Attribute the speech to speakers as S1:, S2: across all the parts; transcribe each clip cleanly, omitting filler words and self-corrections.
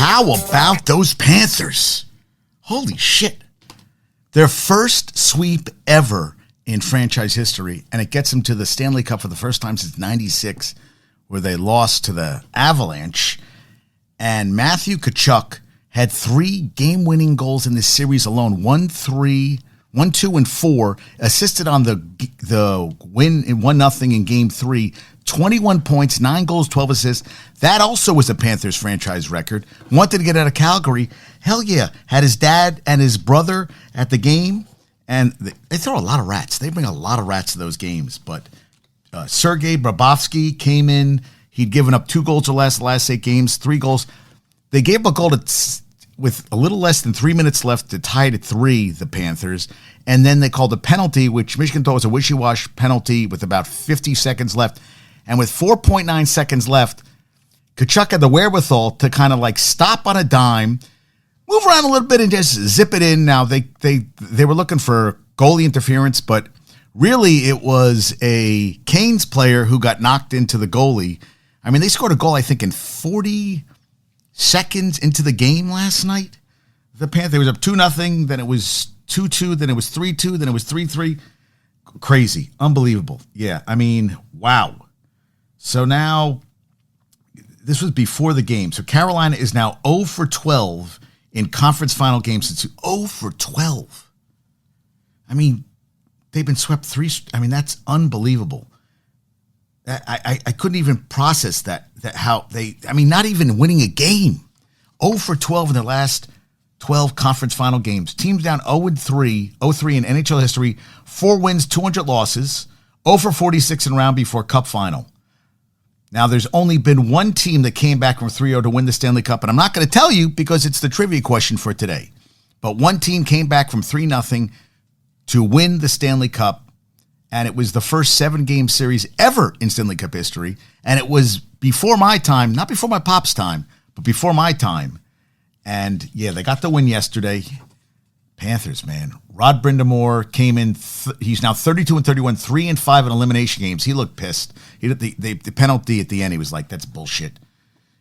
S1: How about those Panthers? Holy shit. Their first sweep ever in franchise history, and it gets them to the Stanley Cup for the first time since 96, where they lost to the Avalanche. And Matthew Tkachuk had 3 game-winning goals in this series alone, 1-2, and 4, assisted on the win in 1-0 in Game 3, 21 points, 9 goals, 12 assists. That also was a Panthers franchise record. Wanted to get out of Calgary. Hell yeah. Had his dad and his brother at the game. And they throw a lot of rats. They bring a lot of rats to those games. But Sergei Bobrovsky came in. He'd given up 2 goals or less the last 8 games, 3 goals. They gave a goal with a little less than 3 minutes left to tie it at 3, the Panthers. And then they called a penalty, which Michigan thought was a wishy-washy penalty with about 50 seconds left. And with 4.9 seconds left, Tkachuk had the wherewithal to kind of like stop on a dime, move around a little bit and just zip it in. Now, they were looking for goalie interference, but really it was a Canes player who got knocked into the goalie. I mean, they scored a goal, I think, in 40 seconds into the game last night. The Panthers was up 2-0, then it was 2-2, then it was 3-2, then it was 3-3. Crazy. Unbelievable. Yeah, I mean, wow. So now, this was before the game. So Carolina is now 0 for 12 in conference final games. Since 0 for 12. I mean, they've been swept 3. I mean, that's unbelievable. I couldn't even process that how they, I mean, not even winning a game. 0 for 12 in their last 12 conference final games. Teams down 0-3 in NHL history, 4 wins, 200 losses, 0 for 46 in round before Cup final. Now, there's only been one team that came back from 3-0 to win the Stanley Cup, and I'm not going to tell you because it's the trivia question for today. But one team came back from 3-0 to win the Stanley Cup, and it was the first 7-game series ever in Stanley Cup history, and it was before my time, not before my pop's time, but before my time. And, yeah, they got the win yesterday. Panthers, man. Rod Brindamore came in. He's now 32-31, 3-5 in elimination games. He looked pissed. He did the penalty at the end. He was like, "That's bullshit,"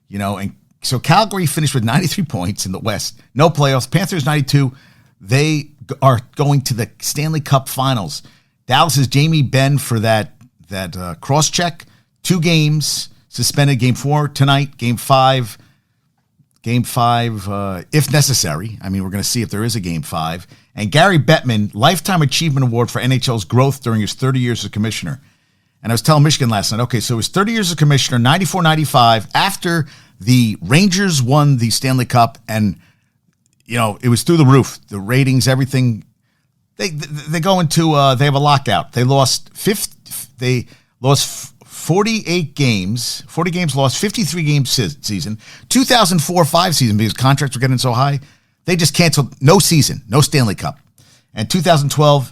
S1: you know. And so Calgary finished with 93 points in the West. No playoffs. Panthers 92. They are going to the Stanley Cup Finals. Dallas's Jamie Benn for that cross check. 2 games suspended. Game 4 tonight. Game 5. Game 5, if necessary. I mean, we're going to see if there is a Game 5. And Gary Bettman, Lifetime Achievement Award for NHL's growth during his 30 years as commissioner. And I was telling Michigan last night, okay, so his 30 years as commissioner, 94-95, after the Rangers won the Stanley Cup, and, you know, it was through the roof. The ratings, everything. They go into, they have a lockout. They lost 48 games, 40 games lost, 53 games season. 2004-05 season, because contracts were getting so high, they just canceled. No season, no Stanley Cup. And 2012,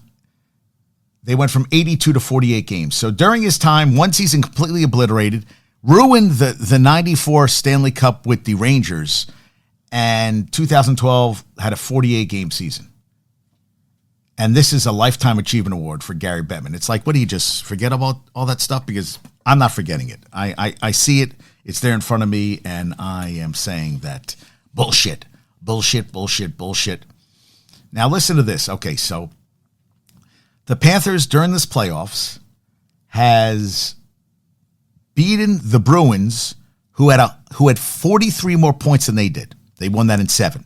S1: they went from 82 to 48 games. So during his time, one season completely obliterated, ruined the 94 Stanley Cup with the Rangers, and 2012 had a 48-game season. And this is a Lifetime Achievement Award for Gary Bettman. It's like, what do you just forget about all that stuff? Because I'm not forgetting it. I see it. It's there in front of me, and I am saying that bullshit, bullshit, bullshit, bullshit. Now listen to this. Okay, so the Panthers during this playoffs has beaten the Bruins, who had 43 more points than they did. They won that in 7.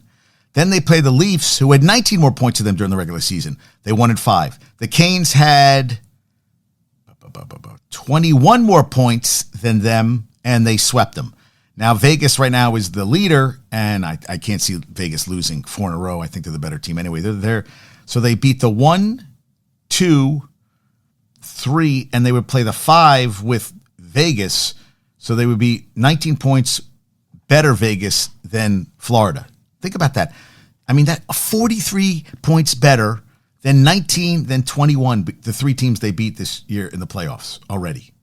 S1: Then they play the Leafs, who had 19 more points than them during the regular season. They won in 5. The Canes had 21 more points than them, and they swept them. Now, Vegas right now is the leader, and I can't see Vegas losing 4 in a row. I think they're the better team anyway. They're there. So they beat the 1, 2, 3, and they would play the 5 with Vegas. So they would be 19 points better Vegas than Florida. Think about that. I mean, that 43 points better than 19, than 21, the 3 teams they beat this year in the playoffs already.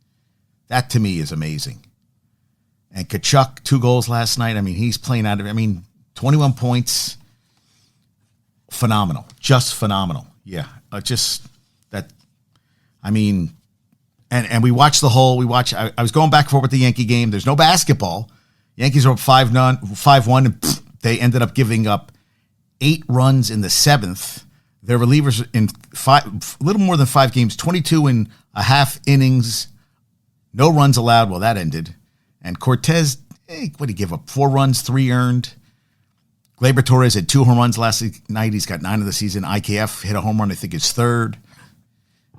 S1: That, to me, is amazing. And Tkachuk, 2 goals last night. I mean, he's playing out of it. I mean, 21 points. Phenomenal. Just phenomenal. Yeah. Just that. I mean, and we watched I was going back and forth with the Yankee game. There's no basketball. Yankees are up 5-1, and they ended up giving up 8 runs in the 7th. Their relievers in a little more than 5 games, 22 and a half innings, no runs allowed. Well, that ended. And Cortez, what did he give up? 4 runs, 3 earned. Gleyber Torres had 2 home runs last night. He's got 9 of the season. IKF hit a home run, I think his 3rd.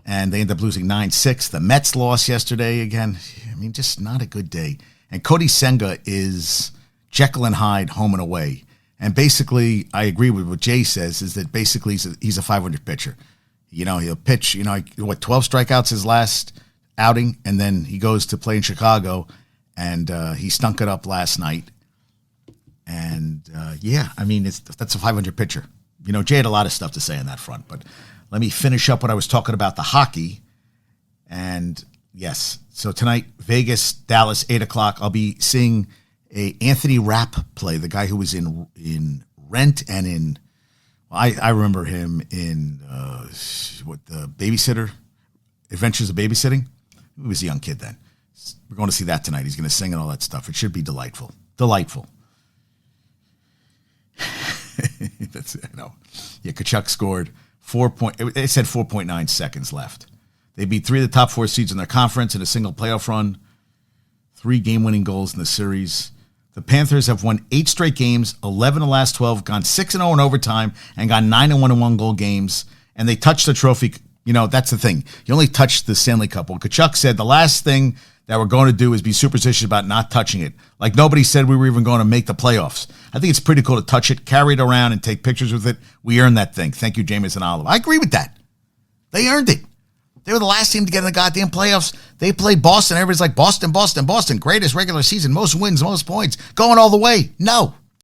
S1: And they ended up losing 9-6. The Mets lost yesterday again. I mean, just not a good day. And Cody Senga is Jekyll and Hyde home and away. And basically, I agree with what Jay says, is that basically he's a 500 pitcher. You know, he'll pitch, 12 strikeouts his last outing, and then he goes to play in Chicago, and he stunk it up last night. And, that's a 500 pitcher. Jay had a lot of stuff to say on that front, but let me finish up what I was talking about, the hockey. And, yes, so tonight, Vegas, Dallas, 8 o'clock, I'll be seeing a Anthony Rapp play, the guy who was in Rent and in, I remember him in, the Babysitter, Adventures of Babysitting. He was a young kid then. We're going to see that tonight. He's going to sing and all that stuff. It should be delightful. Delightful. That's it. No. Yeah, Kachuk scored it said 4.9 seconds left. They beat 3 of the top 4 seeds in their conference in a single playoff run. 3 game-winning goals in the series. The Panthers have won 8 straight games, 11 of the last 12, gone 6-0 in overtime, and gone 9-1 in one-goal games. And they touched the trophy. That's the thing. You only touched the Stanley Cup. Well, Kachuk said the last thing that we're going to do is be superstitious about not touching it. Like nobody said we were even going to make the playoffs. I think it's pretty cool to touch it, carry it around, and take pictures with it. We earned that thing. Thank you, Jameson Olive. I agree with that. They earned it. They were the last team to get in the goddamn playoffs. They played Boston. Everybody's like, Boston, Boston, Boston. Greatest regular season, most wins, most points. Going all the way. No.